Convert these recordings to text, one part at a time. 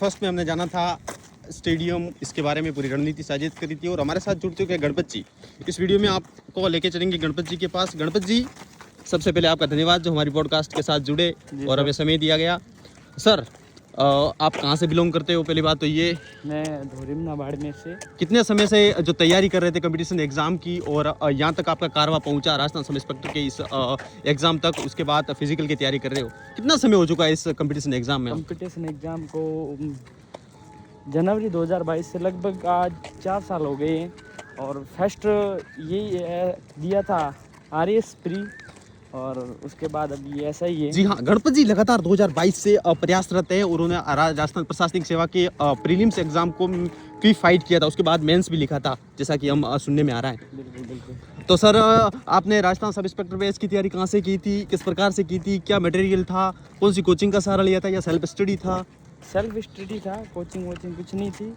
First में हमने जाना था स्टेडियम, इसके बारे में पूरी रणनीति साजित करी थी और हमारे साथ जुड़ चुके हैं गणपत जी। इस वीडियो में आपको लेके चलेंगे गणपत जी के पास। गणपत जी, सबसे पहले आपका धन्यवाद जो हमारी पॉडकास्ट के साथ जुड़े और हमें समय दिया गया। सर, आप कहाँ से बिलोंग करते हो? पहली बात तो ये। मैं धोरिमना बाड़मेर से। कितने समय से जो तैयारी कर रहे थे कंपटीशन एग्जाम की और यहाँ तक आपका कारवा पहुँचा राजस्थान सब इंस्पेक्टर के इस एग्जाम तक, उसके बाद फिजिकल की तैयारी कर रहे हो, कितना समय हो चुका है इस कंपटीशन एग्जाम में? कंपटीशन एग्ज़ाम को जनवरी 2022 से लगभग आज 4 साल हो गए हैं और फर्स्ट यही दिया था RS प्री और उसके बाद अभी ऐसा ही है। जी हाँ, गणपत जी लगातार 2022 से प्रयासरत है और उन्होंने राजस्थान प्रशासनिक सेवा के प्रीलिम्स एग्जाम को भी फाइट किया था, उसके बाद मेंस भी लिखा था, जैसा कि हम सुनने में आ रहा है। बिल्कुल बिल्कुल। तो सर, आपने राजस्थान सब इंस्पेक्टर बेस की तैयारी कहाँ से की थी, किस प्रकार से की थी, क्या मटेरियल था, कौन सी कोचिंग का सहारा लिया था या सेल्फ स्टडी था? सेल्फ स्टडी था, कोचिंग वोचिंग कुछ नहीं थी,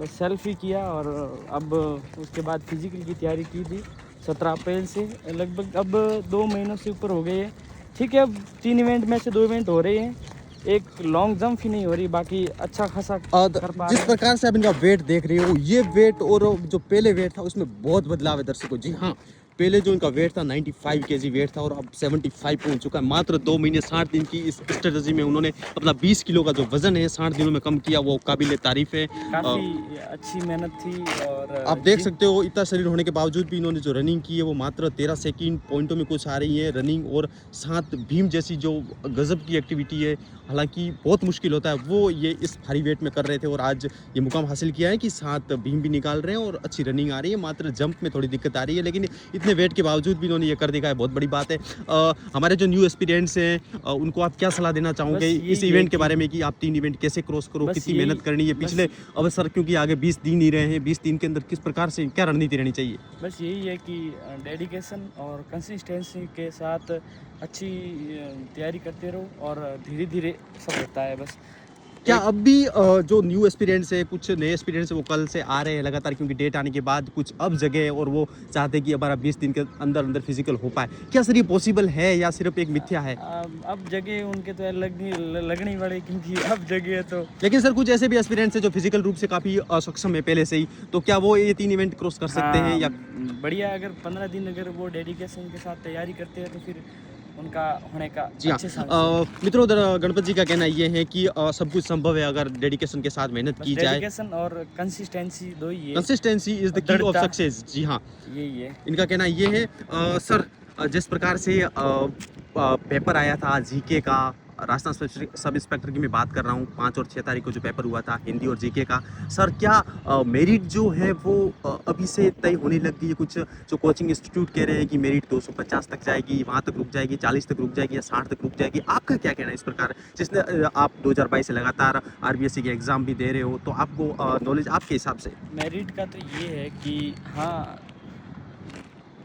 बस सेल्फ ही किया और अब उसके बाद फिजिकल की तैयारी की थी 17 अप्रैल से। लगभग अब 2 महीनों से ऊपर हो गए हैं। ठीक है, अब 3 इवेंट में से 2 इवेंट हो रहे हैं, एक लॉन्ग जंप ही नहीं हो रही, बाकी अच्छा खासा कर पा जिस प्रकार से आप इनका वेट देख रहे हो, ये वेट और जो पहले वेट था उसमें बहुत बदलाव है दर्शकों। जी हाँ, पहले जो इनका वेट था 95 kg वेट था और अब 75 पहुंच चुका है। मात्र 2 महीने 60 दिन की इस स्ट्रेटजी में उन्होंने अपना 20 किलो का जो वजन है 60 दिनों में कम किया, वो काबिल तारीफ है। काफ़ी अच्छी मेहनत थी और आप देख सकते हो इतना शरीर होने के बावजूद भी इन्होंने जो रनिंग की है वो मात्र 13 सेकंड पॉइंटों में कुछ आ रही है रनिंग, और साथ भीम जैसी जो गजब की एक्टिविटी है, हालांकि बहुत मुश्किल होता है, वो ये इस भारी वेट में कर रहे थे और आज ये मुकाम हासिल किया है कि साथ भीम भी निकाल रहे हैं और अच्छी रनिंग आ रही है। मात्र जंप में थोड़ी दिक्कत आ रही है, लेकिन इतने वेट के बावजूद भी इन्होंने ये कर दिखा है, बहुत बड़ी बात है। हमारे जो न्यू एक्सपीरियंस हैं उनको आप क्या सलाह देना चाहोगे इस इवेंट के बारे में कि आप 3 इवेंट कैसे क्रॉस करो, कितनी मेहनत करनी है पिछले अवसर, क्योंकि आगे 20 दिन ही रहे हैं, 20 दिन के अंदर किस प्रकार से क्या रणनीति रहनी चाहिए? बस यही है कि डेडिकेशन और कंसिस्टेंसी के साथ अच्छी तैयारी करते रहो और धीरे धीरे सब होता है। बस क्या अब भी जो न्यू एक्सपीरियंस है, कुछ नए एक्सपीरियंस है, वो कल से आ रहे हैं लगातार, क्योंकि डेट आने के बाद कुछ अब जगह है और वो चाहते हैं कि हमारा 20 दिन के अंदर अंदर फिजिकल हो पाए? क्या सर ये पॉसिबल है या सिर्फ एक मिथ्या है? अब जगह उनके तो लगनी पड़े, क्योंकि अब जगह है तो। लेकिन सर कुछ ऐसे भी एक्सपीरियंस है जो फिजिकल रूप से काफ़ी असक्षम है पहले से ही, तो क्या वो ये 3 इवेंट क्रॉस कर सकते हैं? या बढ़िया, अगर 15 दिन अगर वो डेडिकेशन के साथ तैयारी करते हैं तो फिर उनका होने का जी अच्छे हाँ। मित्रों, गणपत जी का कहना ये है कि सब कुछ संभव है अगर डेडिकेशन के साथ मेहनत की जाए। डेडिकेशन और कंसिस्टेंसी दो ही है। Consistency is the key of success. जी हाँ, यही है इनका कहना ये है। सर, जिस प्रकार से पेपर आया था जीके का, राजस्थान सब इंस्पेक्टर की मैं बात कर रहा हूँ, 5 और 6 तारीख को जो पेपर हुआ था हिंदी और जीके का, सर क्या मेरिट जो है वो अभी से तय होने लग गई है? कुछ जो कोचिंग इंस्टीट्यूट कह रहे हैं कि मेरिट 250 तक जाएगी, वहाँ तक रुक जाएगी, 40 तक रुक जाएगी या 60 तक रुक जाएगी, आपका क्या कहना है इस प्रकार? जिसने आप 2022 से लगातार RBSC के एग्ज़ाम भी दे रहे हो, तो आपको नॉलेज आपके हिसाब से? मेरिट का तो ये है कि हाँ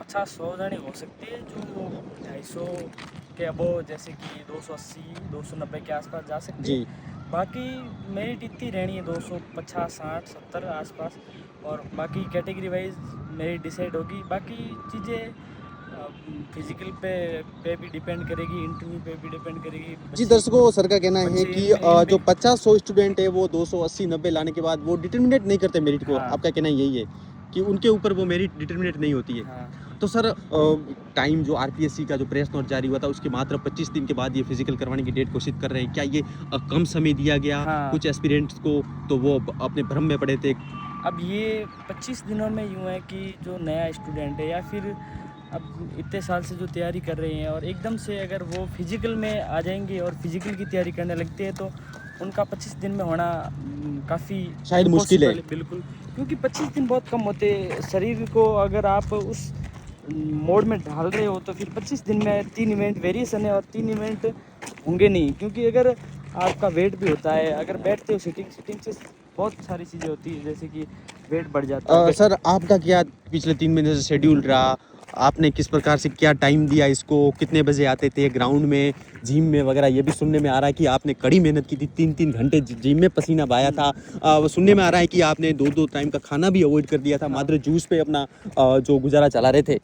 50-100 जने हो सकते हैं जो 250 के अबोव, जैसे कि 280-290 के आसपास जा सकते जी। हैं। बाकी मेरिट इतनी रहनी है 250, 60, 70 आसपास, और बाकी कैटेगरी वाइज मेरिट डिसाइड होगी। बाकी चीज़ें फिजिकल पे भी डिपेंड करेगी, इंटरव्यू पे भी डिपेंड करेगी। जी दर्शकों, सर का कहना है कि जो 50-100 स्टूडेंट है वो 280-90 लाने के बाद वो डिटर्मिनेट नहीं करते मेरिट को। हाँ। आपका कहना यही है कि उनके ऊपर वो मेरिट डिटर्मिनेट नहीं होती है। हाँ। तो सर, टाइम जो RPSC का जो प्रेस नोट जारी हुआ था उसके मात्र 25 दिन के बाद ये फिजिकल करवाने की डेट घोषित कर रहे हैं, क्या ये कम समय दिया गया? हाँ। कुछ एस्पिरेंट्स को तो वो अपने भ्रम में पड़े थे। अब ये 25 दिनों में यूँ है कि जो नया स्टूडेंट है या फिर अब इतने साल से जो तैयारी कर रहे हैं और एकदम से अगर वो फिजिकल में आ जाएंगे और फिजिकल की तैयारी करने लगते हैं तो उनका 25 दिन में होना काफ़ी शायद मुश्किल है। बिल्कुल, क्योंकि 25 दिन बहुत कम होते हैं। शरीर को अगर आप उस मोड में ढाल रहे हो तो फिर 25 दिन में 3 इवेंट वेरिएशन है और 3 इवेंट होंगे नहीं, क्योंकि अगर आपका वेट भी होता है, अगर बैठते हो सिटिंग से बहुत सारी चीज़ें होती है, जैसे कि वेट बढ़ जाता है। सर, आपका क्या पिछले 3 महीने से शेड्यूल रहा? आपने किस प्रकार से क्या टाइम दिया इसको? कितने बजे आते थे ग्राउंड में, जिम में वगैरह? ये भी सुनने में आ रहा है कि आपने कड़ी मेहनत की थी, 3-3 घंटे जिम में पसीना बहाया था। वो सुनने में आ रहा है कि आपने 2-2 टाइम का खाना भी अवॉइड कर दिया था, मात्र जूस पे अपना जो गुजारा चला रहे थे।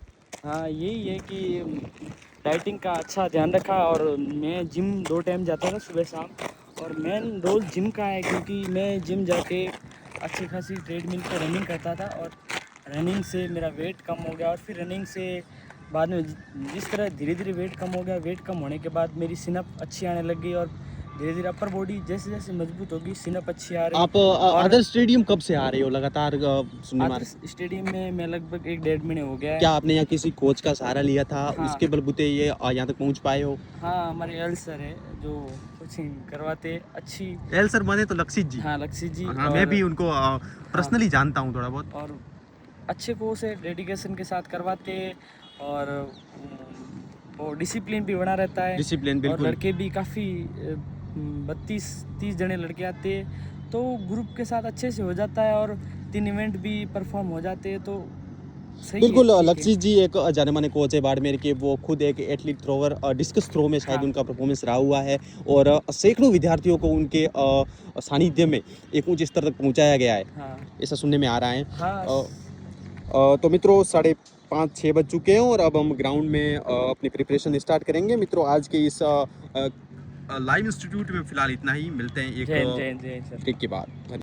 हाँ, यही है कि डाइटिंग का अच्छा ध्यान रखा और मैं जिम 2 टाइम जाता था, सुबह शाम, और मेन रोल जिम का है, क्योंकि मैं जिम जाके अच्छी खासी ट्रेडमिल पे रनिंग करता था और रनिंग से मेरा वेट कम हो गया, और फिर रनिंग से बाद में जिस तरह धीरे धीरे वेट कम हो गया, वेट कम होने के बाद मेरी सिनअप अच्छी आने लग गई, और धीरे धीरे अपर बॉडी जैसे जैसे मजबूत होगी सिनअप अच्छी आ रही। आप अदर स्टेडियम कब से आ रहे हो लगातार सुनने में आ रहा है? स्टेडियम में मैं लगभग 1-1.5 महीने हो गया है। क्या आपने यहाँ किसी कोच का सहारा लिया था, हाँ। उसके बलबूते ये यहाँ तक पहुँच पाए हो? हाँ, हमारे एल सर है जो कोचिंग करवाते अच्छी। एल सर माने तो लक्षित जी। हाँ, लक्षित जी। हाँ, मैं भी उनको पर्सनली जानता हूँ थोड़ा बहुत। और अच्छे कोर्स है, डेडिकेशन के साथ करवाते, और वो डिसिप्लिन भी बना रहता है। डिसिप्लिन और बिल्कुल। लड़के भी काफ़ी 32-30 जने लड़के आते हैं, तो ग्रुप के साथ अच्छे से हो जाता है, और 3 इवेंट भी परफॉर्म हो जाते हैं, तो सही बिल्कुल है, ठीक है। लक्षित जी एक जाने माने कोच है बाड़मेर के, वो खुद एक एथलीट थ्रोवर, डिस्कस थ्रो में शायद हाँ। उनका परफॉर्मेंस रहा हुआ है, और सैकड़ों विद्यार्थियों को उनके सानिध्य में एक ऊंचे स्तर तक पहुंचाया गया है, हाँ ऐसा सुनने में आ रहा है। हाँ। तो मित्रों 5:30-6 बज चुके हैं और अब हम ग्राउंड में अपनी प्रिपरेशन स्टार्ट करेंगे। मित्रों आज के इस लाइव इंस्टीट्यूट में फिलहाल इतना ही, मिलते हैं एक जय हिंद, जय हिंद, जय हिंद सर। ब्रेक के बाद।